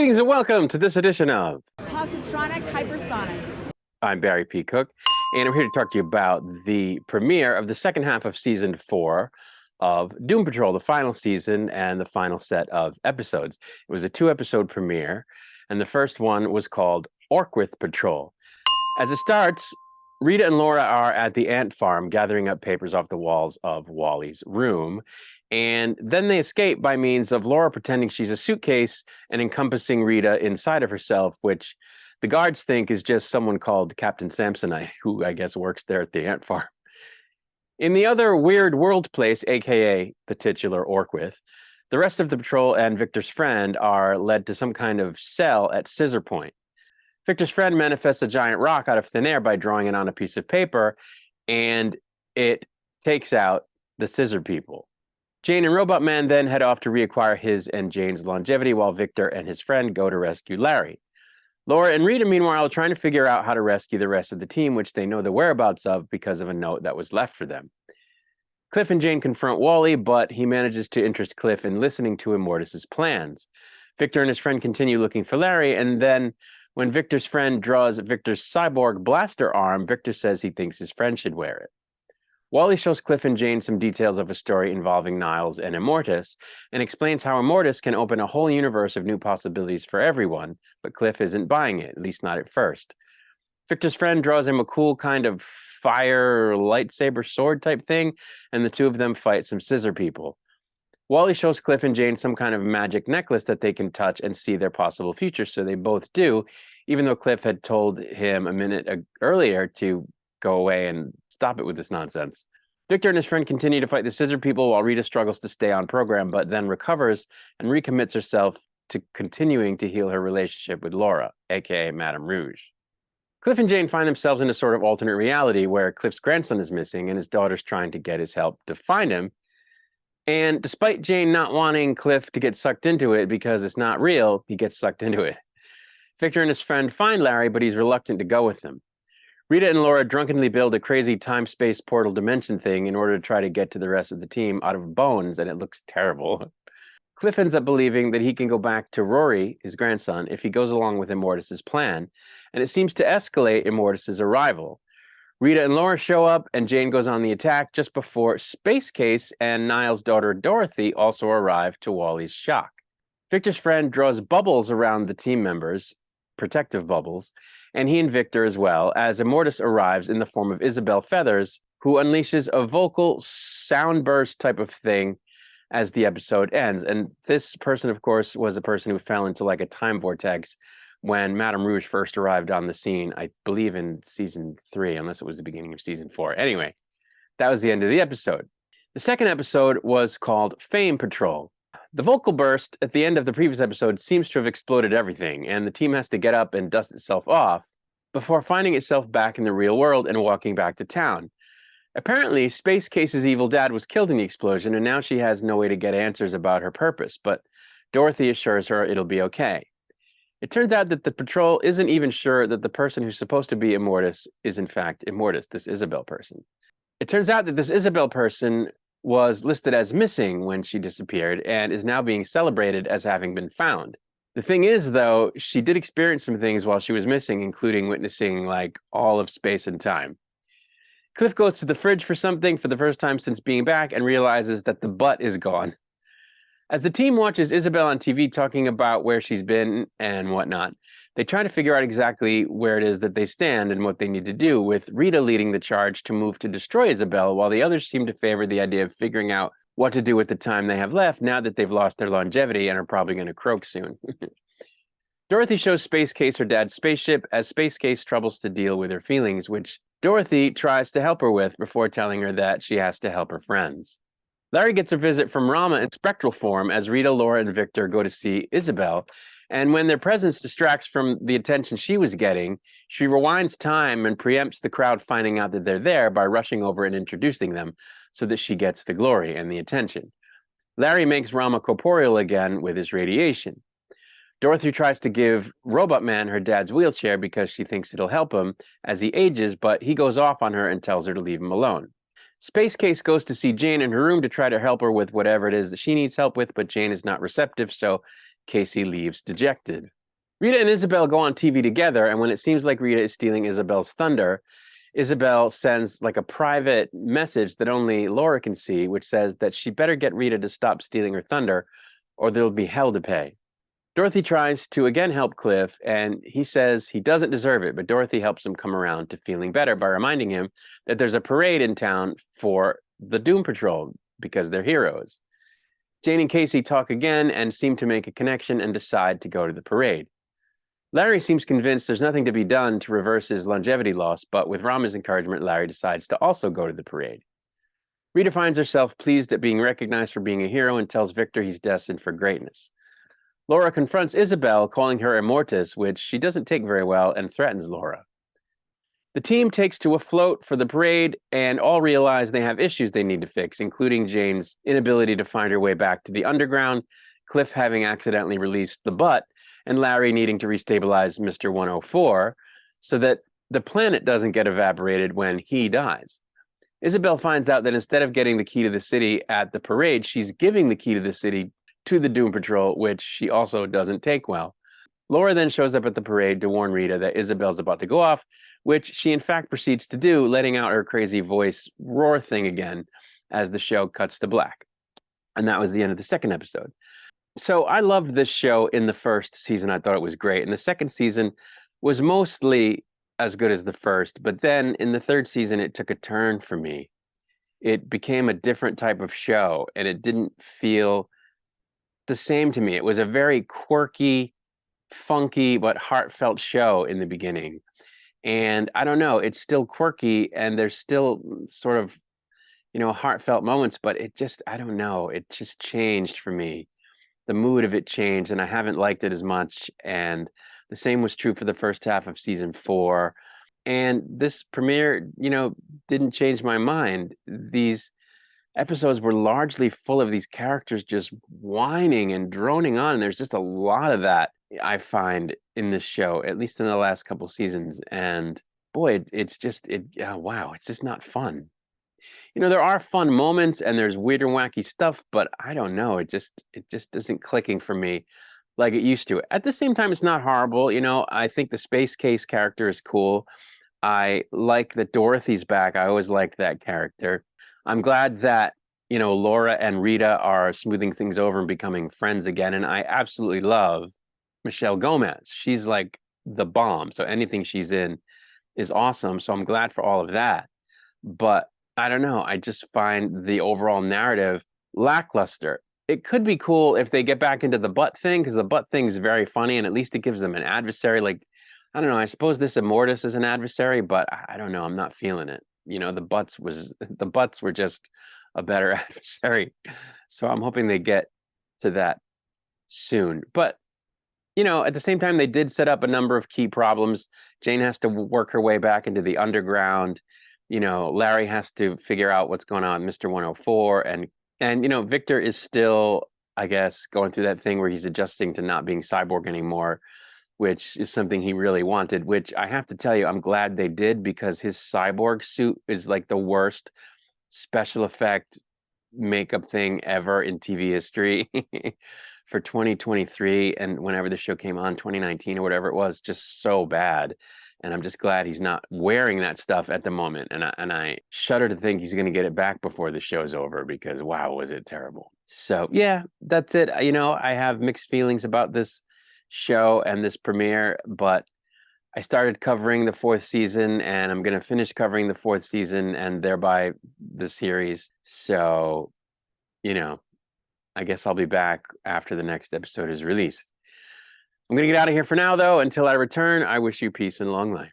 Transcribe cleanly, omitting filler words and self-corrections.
Greetings and welcome to this edition of Positronic Hypersonic. I'm Barry P. Cook, and I'm here to talk to you about the premiere of the second half of Season 4 of Doom Patrol, the final season and the final set of episodes. It was a 2-episode premiere, and the first one was called Orquith Patrol. As it starts, Rita and Laura are at the ant farm gathering up papers off the walls of Wally's room, and then they escape by means of Laura pretending she's a suitcase and encompassing Rita inside of herself, which the guards think is just someone called Captain Samsonite, who I guess works there at the ant farm. In the other weird world place, aka the titular Orquith, the rest of the patrol and Victor's friend are led to some kind of cell at Scissor Point. Victor's friend manifests a giant rock out of thin air by drawing it on a piece of paper, and it takes out the Scissor People. Jane and Robot Man then head off to reacquire his and Jane's longevity while Victor and his friend go to rescue Larry. Laura and Rita, meanwhile, are trying to figure out how to rescue the rest of the team, which they know the whereabouts of because of a note that was left for them. Cliff and Jane confront Wally, but he manages to interest Cliff in listening to IMORTUS's plans. Victor and his friend continue looking for Larry, and then when Victor's friend draws Victor's cyborg blaster arm, Victor says he thinks his friend should wear it. Wally shows Cliff and Jane some details of a story involving Niles and IMORTUS and explains how IMORTUS can open a whole universe of new possibilities for everyone, but Cliff isn't buying it, at least not at first. Victor's friend draws him a cool kind of fire lightsaber sword type thing, and the two of them fight some Scissor People. Wally shows Cliff and Jane some kind of magic necklace that they can touch and see their possible future, so they both do, even though Cliff had told him a minute earlier to go away and stop it with this nonsense. Victor and his friend continue to fight the Scissor People while Rita struggles to stay on program, but then recovers and recommits herself to continuing to heal her relationship with Laura, aka Madame Rouge. Cliff and Jane find themselves in a sort of alternate reality where Cliff's grandson is missing and his daughter's trying to get his help to find him. And despite Jane not wanting Cliff to get sucked into it because it's not real, he gets sucked into it. Victor and his friend find Larry, but he's reluctant to go with them. Rita and Laura drunkenly build a crazy time-space portal dimension thing in order to try to get to the rest of the team out of bones, and it looks terrible. Cliff ends up believing that he can go back to Rory, his grandson, if he goes along with IMORTUS's plan, and it seems to escalate IMORTUS's arrival. Rita and Laura show up, and Jane goes on the attack just before Space Case and Niles' daughter Dorothy also arrive to Wally's shock. Victor's friend draws bubbles around the team members, protective bubbles, and he and Victor as well, as IMORTUS arrives in the form of Isabel Feathers, who unleashes a vocal sound burst type of thing as the episode ends. And this person, of course, was a person who fell into like a time vortex when Madame Rouge first arrived on the scene, I believe in Season 3, unless it was the beginning of Season 4. Anyway, that was the end of the episode. The second episode was called Fame Patrol. The vocal burst at the end of the previous episode seems to have exploded everything, and the team has to get up and dust itself off before finding itself back in the real world and walking back to town. Apparently, Space Case's evil dad was killed in the explosion, and now she has no way to get answers about her purpose, but Dorothy assures her it'll be okay. It turns out that the patrol isn't even sure that the person who's supposed to be IMORTUS is in fact IMORTUS, this Isabel person. It turns out that this Isabel person was listed as missing when she disappeared and is now being celebrated as having been found. The thing is, though, she did experience some things while she was missing, including witnessing like all of space and time. Cliff goes to the fridge for something for the first time since being back and realizes that the butt is gone. As the team watches Isabel on TV talking about where she's been and whatnot, they try to figure out exactly where it is that they stand and what they need to do, with Rita leading the charge to move to destroy Isabel, while the others seem to favor the idea of figuring out what to do with the time they have left now that they've lost their longevity and are probably going to croak soon. Dorothy shows Space Case her dad's spaceship as Space Case troubles to deal with her feelings, which Dorothy tries to help her with before telling her that she has to help her friends. Larry gets a visit from Rama in spectral form as Rita, Laura, and Victor go to see Isabel, and when their presence distracts from the attention she was getting, she rewinds time and preempts the crowd finding out that they're there by rushing over and introducing them so that she gets the glory and the attention. Larry makes Rama corporeal again with his radiation. Dorothy tries to give Robot Man her dad's wheelchair because she thinks it'll help him as he ages, but he goes off on her and tells her to leave him alone. Space Case goes to see Jane in her room to try to help her with whatever it is that she needs help with, but Jane is not receptive, so Casey leaves dejected. Rita and Isabel go on TV together, and when it seems like Rita is stealing Isabel's thunder, Isabel sends like a private message that only Laura can see, which says that she better get Rita to stop stealing her thunder, or there'll be hell to pay. Dorothy tries to again help Cliff, and he says he doesn't deserve it, but Dorothy helps him come around to feeling better by reminding him that there's a parade in town for the Doom Patrol because they're heroes. Jane and Casey talk again and seem to make a connection and decide to go to the parade. Larry seems convinced there's nothing to be done to reverse his longevity loss, but with Rama's encouragement, Larry decides to also go to the parade. Rita finds herself pleased at being recognized for being a hero and tells Victor he's destined for greatness. Laura confronts Isabel, calling her IMORTUS, which she doesn't take very well, and threatens Laura. The team takes to a float for the parade, and all realize they have issues they need to fix, including Jane's inability to find her way back to the underground, Cliff having accidentally released the butt, and Larry needing to restabilize Mr. 104 so that the planet doesn't get evaporated when he dies. Isabel finds out that instead of getting the key to the city at the parade, she's giving the key to the city to the Doom Patrol, which she also doesn't take well. Laura then shows up at the parade to warn Rita that Isabel's about to go off, which she in fact proceeds to do, letting out her crazy voice roar thing again as the show cuts to black. And that was the end of the second episode. So I loved this show in the first season. I thought it was great. And the second season was mostly as good as the first. But then in the third season, it took a turn for me. It became a different type of show, and it didn't feel the same to me. It was a very quirky, funky, but heartfelt show in the beginning. And I don't know, it's still quirky, and there's still sort of, heartfelt moments, but it just, I don't know, it just changed for me. The mood of it changed, and I haven't liked it as much. And the same was true for the first half of season 4. And this premiere, didn't change my mind. These episodes were largely full of these characters just whining and droning on. And there's just a lot of that I find in this show, at least in the last couple seasons. And boy, it's just wow, it's just not fun. There are fun moments and there's weird and wacky stuff, but I don't know, it just isn't clicking for me like it used to. At the same time, it's not horrible. I think the Space Case character is cool. I like that Dorothy's back. I always liked that character. I'm glad that, Laura and Rita are smoothing things over and becoming friends again. And I absolutely love Michelle Gomez. She's like the bomb. So anything she's in is awesome. So I'm glad for all of that. But I don't know. I just find the overall narrative lackluster. It could be cool if they get back into the butt thing, because the butt thing is very funny, and at least it gives them an adversary. Like, I don't know. I suppose this IMORTUS is an adversary, but I don't know. I'm not feeling it. The butts were just a better adversary. So I'm hoping they get to that soon. But at the same time, they did set up a number of key problems. Jane has to work her way back into the underground. Larry has to figure out what's going on with Mr. 104, and Victor is still, I guess, going through that thing where he's adjusting to not being cyborg anymore, which is something he really wanted, which I have to tell you, I'm glad they did, because his cyborg suit is like the worst special effect makeup thing ever in TV history for 2023. And whenever the show came on, 2019 or whatever it was, just so bad. And I'm just glad he's not wearing that stuff at the moment. And I shudder to think he's going to get it back before the show's over, because wow, was it terrible. So yeah, that's it. I have mixed feelings about this show and this premiere, but I started covering the 4th season, and I'm going to finish covering the 4th season and thereby the series. So, I guess I'll be back after the next episode is released. I'm going to get out of here for now, though. Until I return, I wish you peace and long life.